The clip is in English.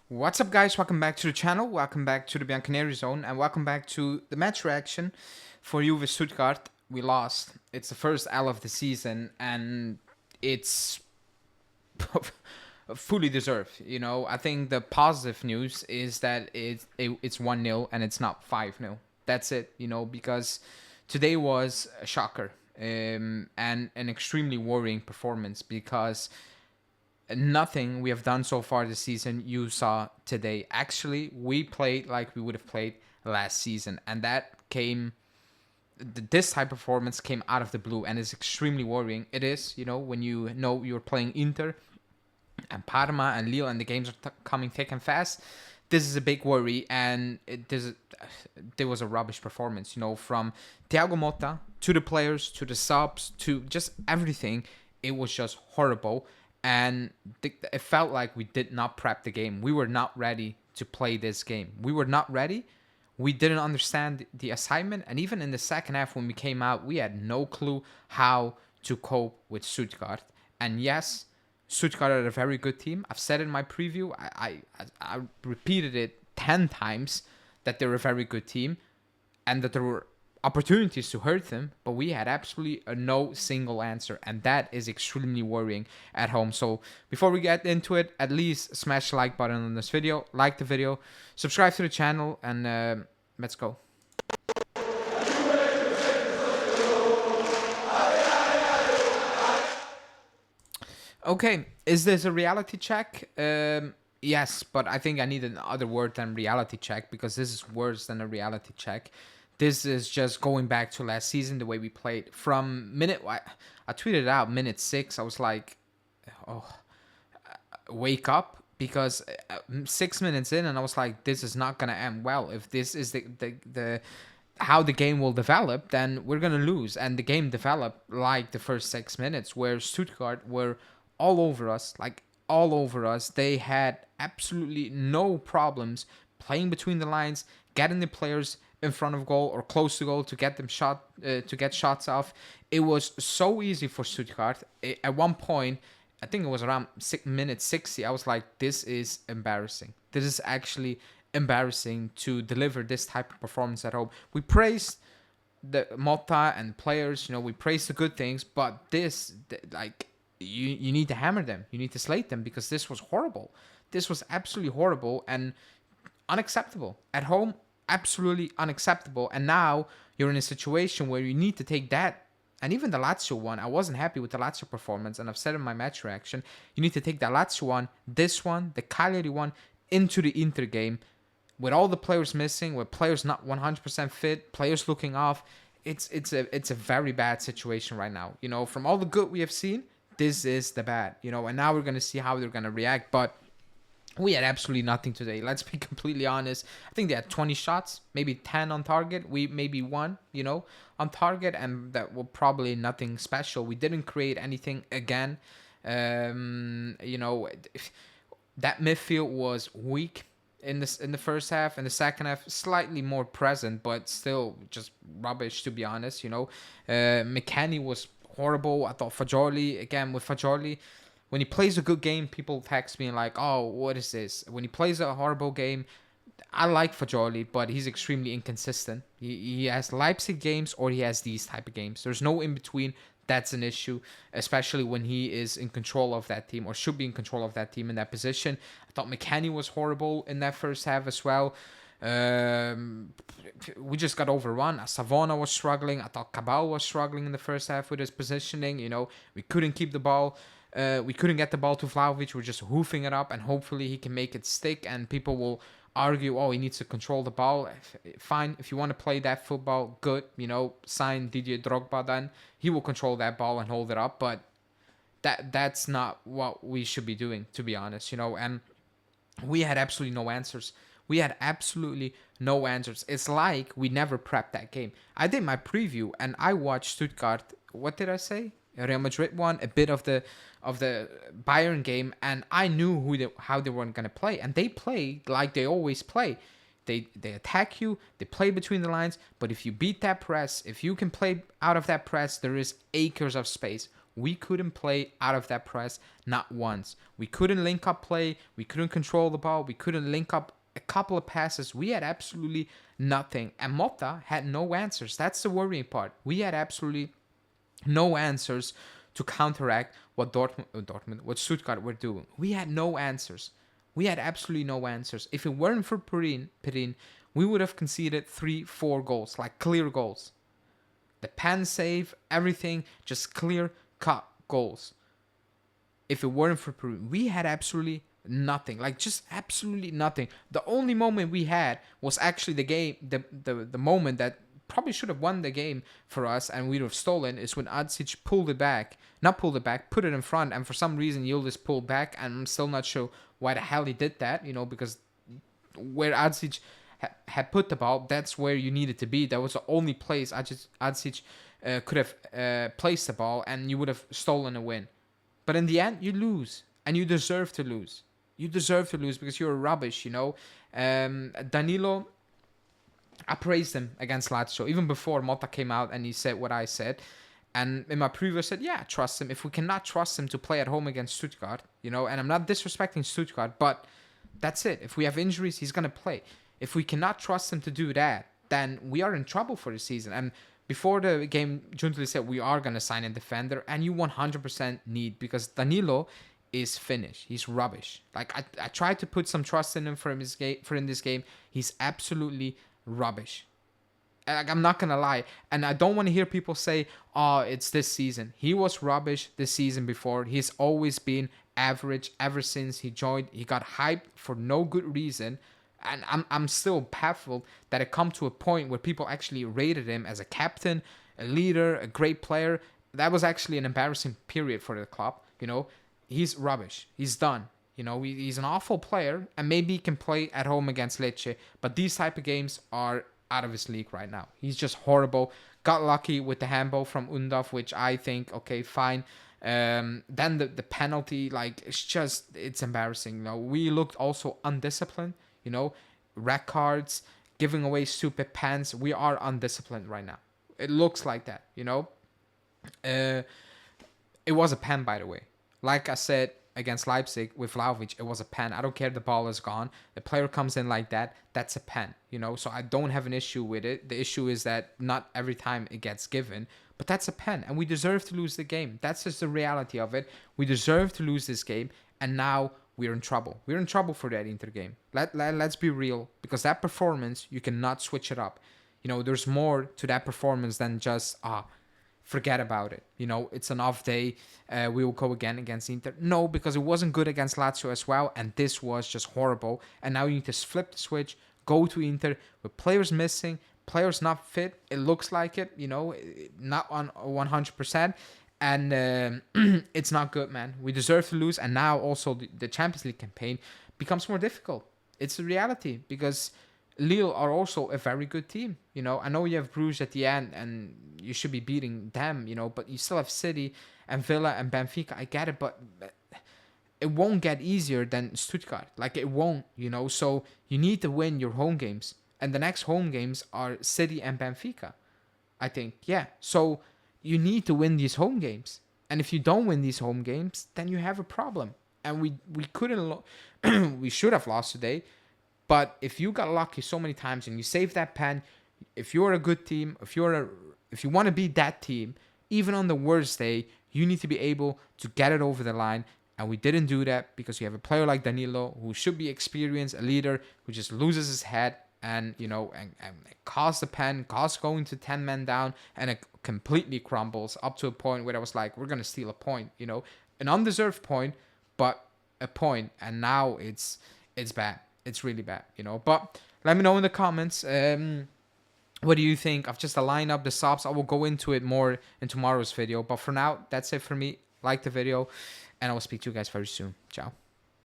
What's up, guys? Welcome back to the channel. Welcome back to the Bianconeri zone, and welcome back to the match reaction for Juve Stuttgart. We lost. It's the first L of the season, and it's fully deserved. I think the positive news is that it's 1-0 and it's not 5-0. That's it. Because today was a shocker and an extremely worrying performance because nothing we have done so far this season you saw today. Actually, we played like we would have played last season, and this type of performance came out of the blue, and it's extremely worrying. It is, when you're playing Inter and Parma and Lille, and the games are coming thick and fast. This is a big worry, and there was a rubbish performance, from Thiago Motta to the players to the subs to just everything. It was just horrible. And it felt like we did not prep the game. We were not ready to play this game. We were not ready. We didn't understand the assignment. And even in the second half, when we came out, we had no clue how to cope with Stuttgart. And yes, Stuttgart are a very good team. I've said in my preview, I repeated it 10 times, that they're a very good team and that there were opportunities to hurt them, but we had absolutely no single answer, and that is extremely worrying at home. So before we get into it, at least smash the like button on this video, like the video, subscribe to the channel, and let's go. Okay, is this a reality check? Yes, but I think I need another word than reality check, because this is worse than a reality check. This is just going back to last season, the way we played. From I tweeted out minute 6. I was like, oh, wake up. Because 6 minutes in, and I was like, this is not going to end well. If this is the how the game will develop, then we're going to lose. And the game developed like the first 6 minutes, where Stuttgart were all over us, like all over us. They had absolutely no problems playing between the lines, getting the players in front of goal or close to goal to get them to get shots off. It was so easy for Stuttgart. At one point, I think it was around minute 60, I was like, this is embarrassing. This is actually embarrassing to deliver this type of performance at home. We praised the Motta and players, we praised the good things, but you need to hammer them. You need to slate them, because this was horrible. This was absolutely horrible and unacceptable. At home, absolutely unacceptable. And now you're in a situation where you need to take that. And even the Lazio one, I wasn't happy with the Lazio performance, and I've said in my match reaction, you need to take the Lazio one, this one, the Cagliari one, into the Inter game, with all the players missing, with players not 100% fit, players looking off. It's a very bad situation right now. From all the good we have seen, this is the bad. And now we're gonna see how they're gonna react. But we had absolutely nothing today. Let's be completely honest. I think they had 20 shots, maybe 10 on target. We maybe 1, on target, and that was probably nothing special. We didn't create anything again. That midfield was weak in the first half. In the second half, slightly more present, but still just rubbish, to be honest. McKennie was horrible. I thought with Fagioli, when he plays a good game, people text me like, oh, what is this? When he plays a horrible game, I like Fagioli, but he's extremely inconsistent. He has Leipzig games, or he has these type of games. There's no in between. That's an issue, especially when he is in control of that team, or should be in control of that team in that position. I thought McKennie was horrible in that first half as well. We just got overrun. Savona was struggling. I thought Cabal was struggling in the first half with his positioning. We couldn't keep the ball. We couldn't get the ball to Vlahovic. We're just hoofing it up, and hopefully he can make it stick. And people will argue, oh, he needs to control the ball. Fine, if you want to play that football, good. Sign Didier Drogba, then he will control that ball and hold it up. But that's not what we should be doing, to be honest. And we had absolutely no answers. We had absolutely no answers. It's like we never prepped that game. I did my preview, and I watched Stuttgart. What did I say? Real Madrid won, a bit of the Bayern game, and I knew how they weren't going to play. And they play like they always play. They attack you, they play between the lines, but if you beat that press, if you can play out of that press, there is acres of space. We couldn't play out of that press, not once. We couldn't link up play. We couldn't control the ball. We couldn't link up a couple of passes. We had absolutely nothing. And Motta had no answers. That's the worrying part. We had absolutely no answers to counteract what what Stuttgart were doing. We had no answers. We had absolutely no answers. If it weren't for Perin, we would have conceded 3-4 goals, like clear goals. The pen save, everything, just clear cut goals. If it weren't for Perin, we had absolutely nothing, like just absolutely nothing. The only moment we had was actually the game, the moment that probably should have won the game for us and we'd have stolen is when Adzic put it in front, and for some reason Yildiz pulled back, and I'm still not sure why the hell he did that, because where Adzic had put the ball, that's where you needed to be. That was the only place Adzic could have placed the ball, and you would have stolen a win. But in the end, you lose, and you deserve to lose. You deserve to lose because you're rubbish, Danilo, I praised him against Lazio, even before Motta came out and he said what I said. And in my preview, I said, yeah, trust him. If we cannot trust him to play at home against Stuttgart, and I'm not disrespecting Stuttgart, but that's it. If we have injuries, he's going to play. If we cannot trust him to do that, then we are in trouble for the season. And before the game, Giuntoli said we are going to sign a defender, and you 100% need, because Danilo is finished. He's rubbish. Like, I tried to put some trust in him for in this game. He's absolutely rubbish. Like, I'm not gonna lie, and I don't want to hear people say, "Oh, it's this season." He was rubbish this season before. He's always been average ever since he joined. He got hyped for no good reason, and I'm still baffled that it come to a point where people actually rated him as a captain, a leader, a great player. That was actually an embarrassing period for the club. He's rubbish. He's done. He's an awful player, and maybe he can play at home against Lecce, but these type of games are out of his league right now. He's just horrible. Got lucky with the handball from Undav, which I think, okay, fine. Then the penalty, like, it's embarrassing. We looked also undisciplined, red cards, giving away stupid pens. We are undisciplined right now. It looks like that, It was a pen, by the way. Like I said, against Leipzig with Vlahovic, it was a pen. I don't care if the ball is gone. The player comes in like that, that's a pen, So I don't have an issue with it. The issue is that not every time it gets given, but that's a pen, and we deserve to lose the game. That's just the reality of it. We deserve to lose this game, and now we're in trouble. We're in trouble for that Inter game. Let's be real, because that performance, you cannot switch it up. There's more to that performance than just, forget about it. It's an off day. We will go again against Inter. No, because it wasn't good against Lazio as well, and this was just horrible. And now you need to flip the switch, go to Inter with players missing, players not fit. It looks like it, not on 100%. And it's not good, man. We deserve to lose. And now also the Champions League campaign becomes more difficult. It's a reality, because Lille are also a very good team. I know you have Bruges at the end and you should be beating them, but you still have City and Villa and Benfica. I get it, but it won't get easier than Stuttgart. Like, it won't, so you need to win your home games. And the next home games are City and Benfica, I think. Yeah, so you need to win these home games. And if you don't win these home games, then you have a problem. And we couldn't, we should have lost today. But if you got lucky so many times and you saved that pen, if you're a good team, if you want to be that team, even on the worst day, you need to be able to get it over the line. And we didn't do that, because you have a player like Danilo, who should be experienced, a leader, who just loses his head and costs the pen, costs going to 10 men down, and it completely crumbles up to a point where I was like, we're going to steal a point, an undeserved point, but a point. And now it's bad. It's really bad, But let me know in the comments. What do you think of just the lineup, the subs? I will go into it more in tomorrow's video. But for now, that's it for me. Like the video, and I will speak to you guys very soon. Ciao.